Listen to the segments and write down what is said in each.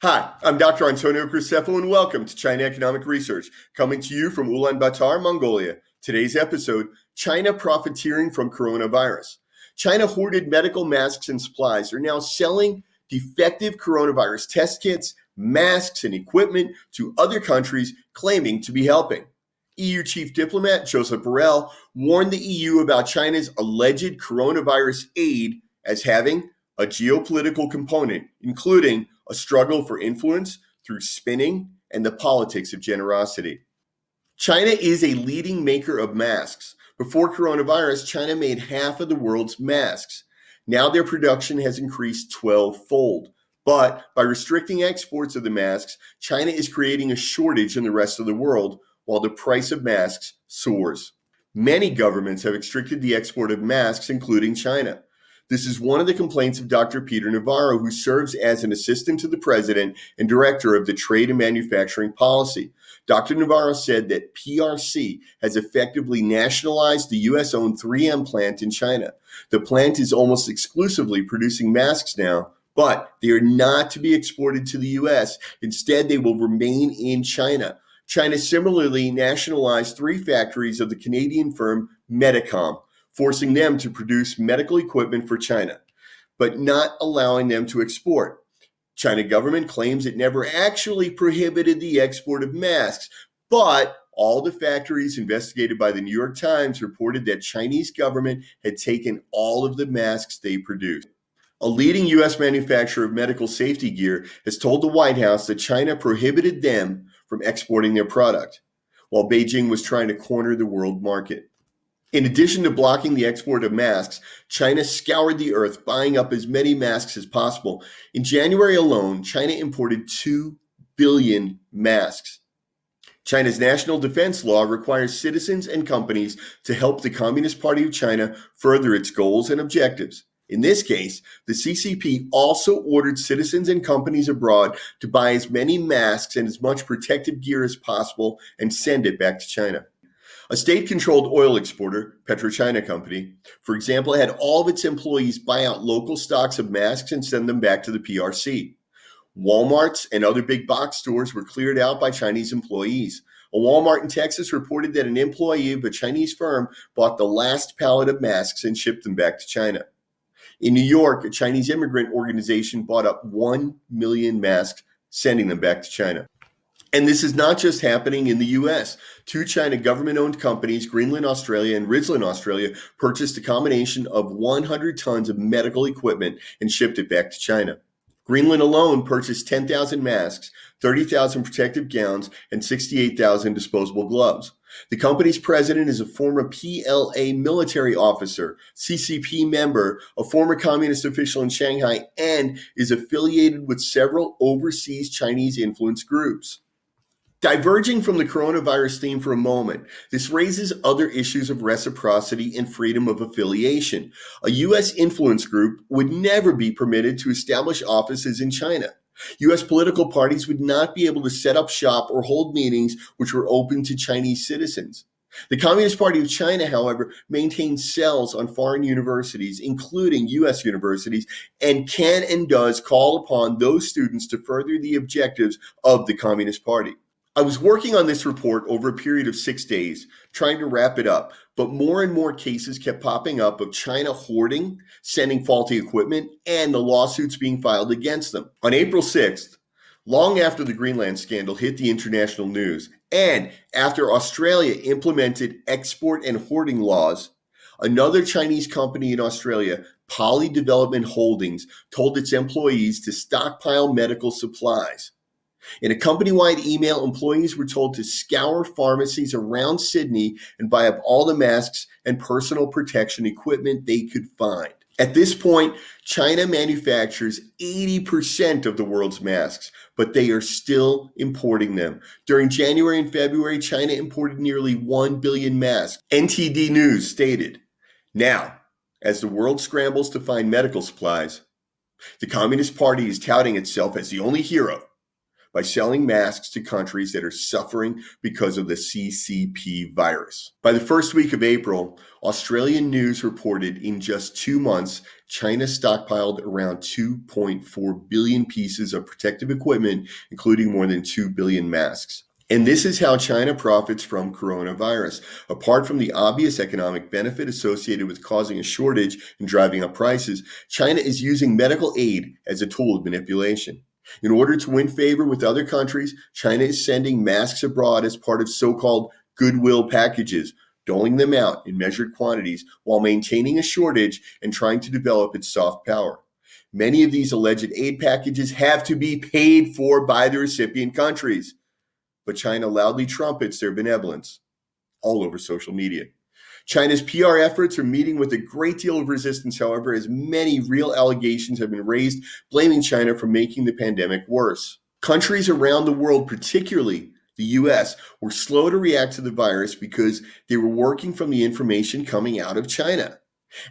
Hi, I'm Dr. Antonio Graceffo, and welcome to China Economic Research, coming to you from Ulaanbaatar, Mongolia. Today's episode, China profiteering from coronavirus. China hoarded medical masks and supplies. They're now selling defective coronavirus test kits, masks, and equipment to other countries claiming to be helping. EU Chief Diplomat Joseph Borrell warned the EU about China's alleged coronavirus aid as having a geopolitical component, including a struggle for influence through spinning and the politics of generosity. China is a leading maker of masks. Before coronavirus, China made half of the world's masks. Now their production has increased 12-fold. But by restricting exports of the masks, China is creating a shortage in the rest of the world while the price of masks soars. Many governments have restricted the export of masks, including China. This is one of the complaints of Dr. Peter Navarro, who serves as an assistant to the president and director of the Trade and Manufacturing Policy. Dr. Navarro said that PRC has effectively nationalized the U.S.-owned 3M plant in China. The plant is almost exclusively producing masks now, but they are not to be exported to the U.S. Instead, they will remain in China. China similarly nationalized 3 factories of the Canadian firm Medicom, forcing them to produce medical equipment for China, but not allowing them to export. China government claims it never actually prohibited the export of masks, but all the factories investigated by the New York Times reported that Chinese government had taken all of the masks they produced. A leading U.S. manufacturer of medical safety gear has told the White House that China prohibited them from exporting their product, while Beijing was trying to corner the world market. In addition to blocking the export of masks, China scoured the earth, buying up as many masks as possible. In January alone, China imported 2 billion masks. China's national defense law requires citizens and companies to help the Communist Party of China further its goals and objectives. In this case, the CCP also ordered citizens and companies abroad to buy as many masks and as much protective gear as possible and send it back to China. A state-controlled oil exporter, PetroChina Company, for example, had all of its employees buy out local stocks of masks and send them back to the PRC. Walmarts and other big box stores were cleared out by Chinese employees. A Walmart in Texas reported that an employee of a Chinese firm bought the last pallet of masks and shipped them back to China. In New York, a Chinese immigrant organization bought up 1 million masks, sending them back to China. And this is not just happening in the U.S. 2 China government-owned companies, Greenland Australia and Ridgeland Australia, purchased a combination of 100 tons of medical equipment and shipped it back to China. Greenland alone purchased 10,000 masks, 30,000 protective gowns, and 68,000 disposable gloves. The company's president is a former PLA military officer, CCP member, a former communist official in Shanghai, and is affiliated with several overseas Chinese influence groups. Diverging from the coronavirus theme for a moment, this raises other issues of reciprocity and freedom of affiliation. A U.S. influence group would never be permitted to establish offices in China. U.S. political parties would not be able to set up shop or hold meetings which were open to Chinese citizens. The Communist Party of China, however, maintains cells on foreign universities, including U.S. universities, and can and does call upon those students to further the objectives of the Communist Party. I was working on this report over a period of 6 days, trying to wrap it up, but more and more cases kept popping up of China hoarding, sending faulty equipment, and the lawsuits being filed against them. On April 6th, long after the Greenland scandal hit the international news, and after Australia implemented export and hoarding laws, another Chinese company in Australia, Poly Development Holdings, told its employees to stockpile medical supplies. In a company-wide email, employees were told to scour pharmacies around Sydney and buy up all the masks and personal protection equipment they could find. At this point, China manufactures 80% of the world's masks, but they are still importing them. During January and February, China imported nearly 1 billion masks. NTD News stated, "Now, as the world scrambles to find medical supplies, the Communist Party is touting itself as the only hero. by selling masks to countries that are suffering because of the CCP virus. By the first week of April, Australian news reported in just 2 months, China stockpiled around 2.4 billion pieces of protective equipment, including more than 2 billion masks. And this is how China profits from coronavirus. Apart from the obvious economic benefit associated with causing a shortage and driving up prices, China is using medical aid as a tool of manipulation. In order to win favor with other countries, China is sending masks abroad as part of so-called goodwill packages, doling them out in measured quantities while maintaining a shortage and trying to develop its soft power. Many of these alleged aid packages have to be paid for by the recipient countries. But China loudly trumpets their benevolence all over social media. China's PR efforts are meeting with a great deal of resistance, however, as many real allegations have been raised blaming China for making the pandemic worse. Countries around the world, particularly the US, were slow to react to the virus because they were working from the information coming out of China.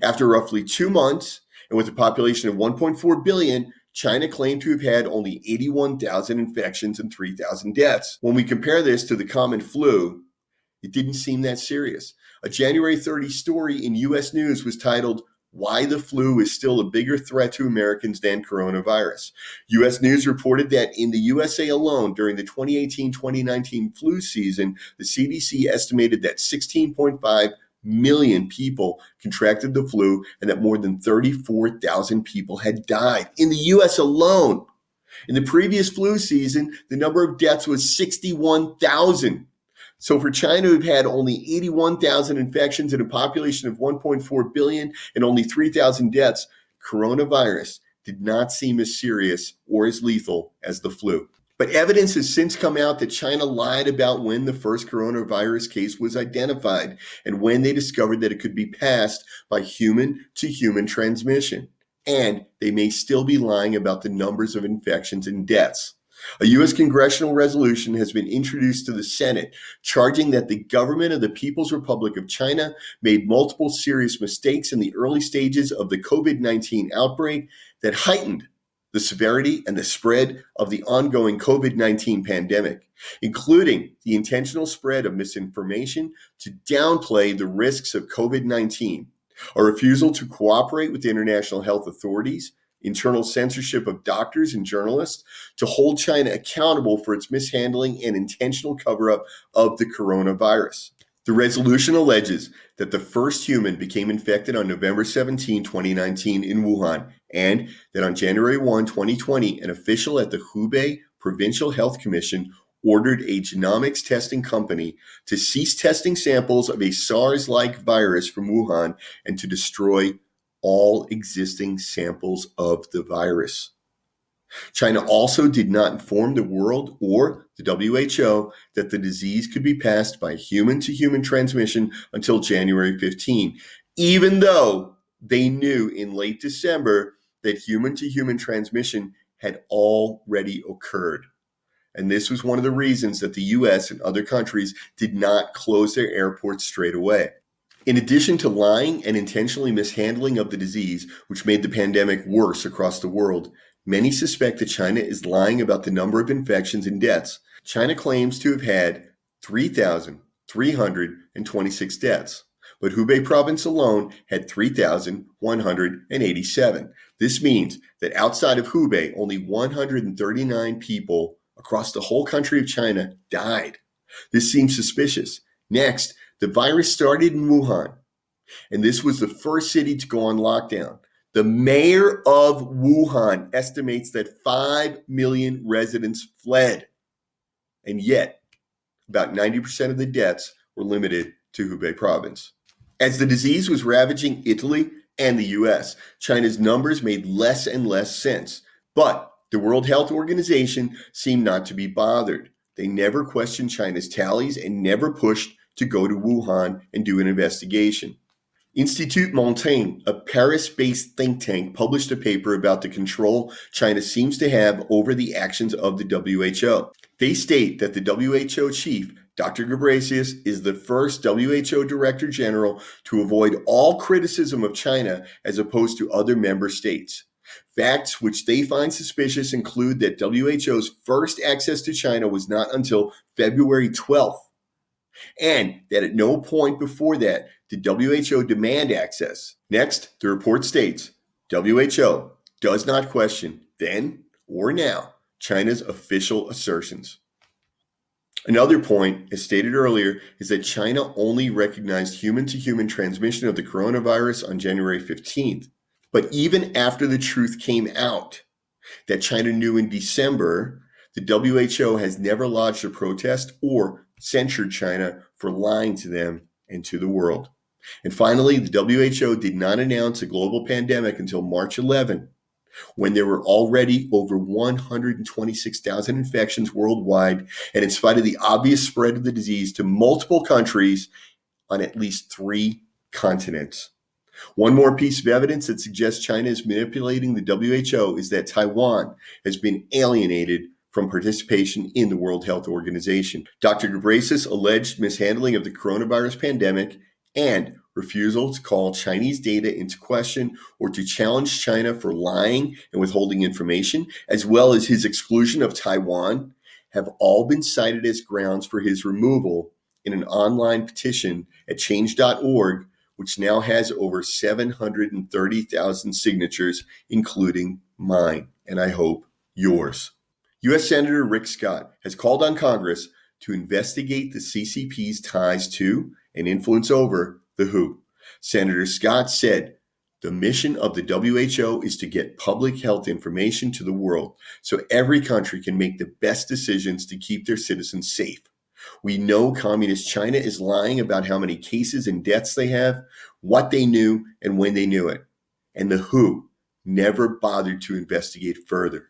After roughly 2 months, and with a population of 1.4 billion, China claimed to have had only 81,000 infections and 3,000 deaths. When we compare this to the common flu, it didn't seem that serious. A January 30 story in U.S. News was titled, "Why the Flu is Still a Bigger Threat to Americans Than Coronavirus." U.S. News reported that in the USA alone, during the 2018-2019 flu season, the CDC estimated that 16.5 million people contracted the flu and that more than 34,000 people had died in the U.S. alone. In the previous flu season, the number of deaths was 61,000. So for China, who've had only 81,000 infections in a population of 1.4 billion and only 3,000 deaths, coronavirus did not seem as serious or as lethal as the flu. But evidence has since come out that China lied about when the first coronavirus case was identified and when they discovered that it could be passed by human-to-human transmission. And they may still be lying about the numbers of infections and deaths. A U.S. congressional resolution has been introduced to the Senate, charging that the government of the People's Republic of China made multiple serious mistakes in the early stages of the COVID-19 outbreak that heightened the severity and the spread of the ongoing COVID-19 pandemic, including the intentional spread of misinformation to downplay the risks of COVID-19, a refusal to cooperate with the international health authorities, internal censorship of doctors and journalists, to hold China accountable for its mishandling and intentional cover-up of the coronavirus. The resolution alleges that the first human became infected on November 17, 2019 in Wuhan, and that on January 1, 2020, an official at the Hubei Provincial Health Commission ordered a genomics testing company to cease testing samples of a SARS-like virus from Wuhan and to destroy all existing samples of the virus. China also did not inform the world or the WHO that the disease could be passed by human-to-human transmission until January 15, even though they knew in late December that human-to-human transmission had already occurred. And this was one of the reasons that the US and other countries did not close their airports straight away. In addition to lying and intentionally mishandling of the disease, which made the pandemic worse across the world, many suspect that China is lying about the number of infections and deaths. China claims to have had 3,326 deaths, but Hubei province alone had 3,187. This means that outside of Hubei, only 139 people across the whole country of China died. This seems suspicious. Next, the virus started in Wuhan, and this was the first city to go on lockdown. The mayor of Wuhan estimates that 5 million residents fled, and yet about 90% of the deaths were limited to Hubei province. As the disease was ravaging Italy and the US, China's numbers made less and less sense. But the World Health Organization seemed not to be bothered. They never questioned China's tallies and never pushed to go to Wuhan and do an investigation. Institut Montaigne, a Paris-based think tank, published a paper about the control China seems to have over the actions of the WHO. They state that the WHO chief, Dr. Graceffo, is the first WHO Director General to avoid all criticism of China as opposed to other member states. Facts which they find suspicious include that WHO's first access to China was not until February 12th, and that at no point before that did WHO demand access. Next, the report states, WHO does not question then or now China's official assertions. Another point, as stated earlier, is that China only recognized human-to-human transmission of the coronavirus on January 15th. But even after the truth came out that China knew in December, the WHO has never lodged a protest or censured China for lying to them and to the world. And finally, the WHO did not announce a global pandemic until March 11, when there were already over 126,000 infections worldwide, and in spite of the obvious spread of the disease to multiple countries on at least 3 continents. One more piece of evidence that suggests China is manipulating the WHO is that Taiwan has been alienated from participation in the World Health Organization. Dr. Ghebreyesus' alleged mishandling of the coronavirus pandemic and refusal to call Chinese data into question or to challenge China for lying and withholding information, as well as his exclusion of Taiwan, have all been cited as grounds for his removal in an online petition at change.org, which now has over 730,000 signatures, including mine, and I hope yours. U.S. Senator Rick Scott has called on Congress to investigate the CCP's ties to and influence over the WHO. Senator Scott said, "The mission of the WHO is to get public health information to the world so every country can make the best decisions to keep their citizens safe. We know Communist China is lying about how many cases and deaths they have, what they knew, and when they knew it. And the WHO never bothered to investigate further."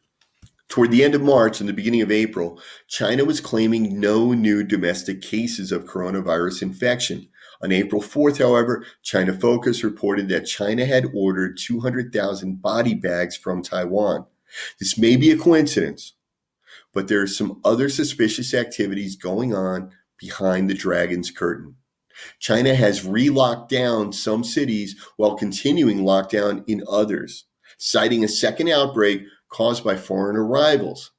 Toward the end of March and the beginning of April, China was claiming no new domestic cases of coronavirus infection. On April 4th, however, China Focus reported that China had ordered 200,000 body bags from Taiwan. This may be a coincidence, but there are some other suspicious activities going on behind the dragon's curtain. China has re-locked down some cities while continuing lockdown in others, citing a second outbreak caused by foreign arrivals.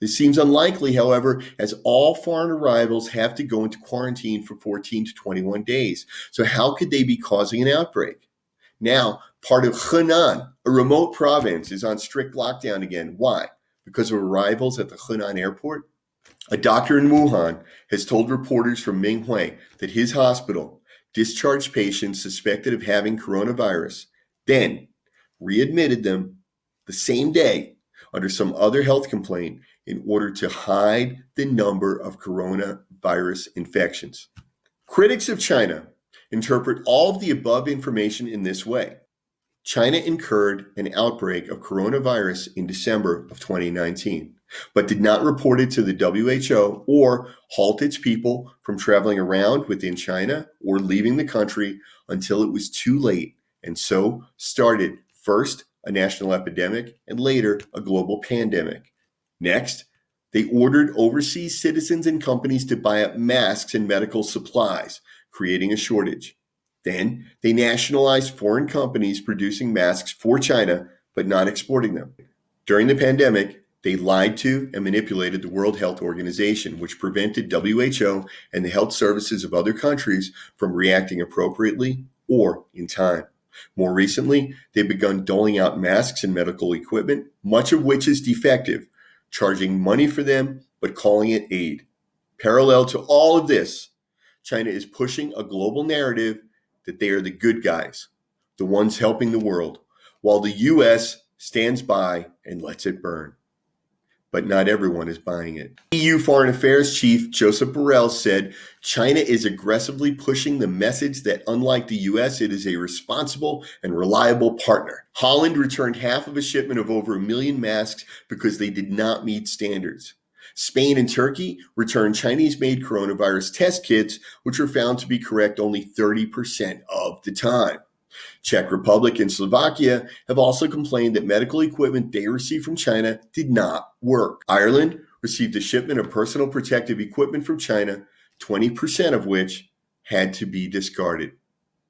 This seems unlikely, however, as all foreign arrivals have to go into quarantine for 14 to 21 days. So how could they be causing an outbreak? Now, part of Henan, a remote province, is on strict lockdown again. Why? Because of arrivals at the Henan airport? A doctor in Wuhan has told reporters from Minghui that his hospital discharged patients suspected of having coronavirus, then readmitted them the same day under some other health complaint in order to hide the number of coronavirus infections. Critics of China interpret all of the above information in this way. China incurred an outbreak of coronavirus in December of 2019, but did not report it to the WHO or halt its people from traveling around within China or leaving the country until it was too late, and so started first a national epidemic and later a global pandemic. Next, they ordered overseas citizens and companies to buy up masks and medical supplies, creating a shortage. Then they nationalized foreign companies producing masks for China, but not exporting them. During the pandemic, they lied to and manipulated the World Health Organization, which prevented WHO and the health services of other countries from reacting appropriately or in time. More recently, they've begun doling out masks and medical equipment, much of which is defective, charging money for them, but calling it aid. Parallel to all of this, China is pushing a global narrative that they are the good guys, the ones helping the world, while the U.S. stands by and lets it burn. But not everyone is buying it. EU Foreign Affairs Chief Joseph Borrell said, "China is aggressively pushing the message that unlike the US, it is a responsible and reliable partner." Holland returned half of a shipment of over 1 million masks because they did not meet standards. Spain and Turkey returned Chinese-made coronavirus test kits, which were found to be correct only 30% of the time. Czech Republic and Slovakia have also complained that medical equipment they received from China did not work. Ireland received a shipment of personal protective equipment from China, 20% of which had to be discarded.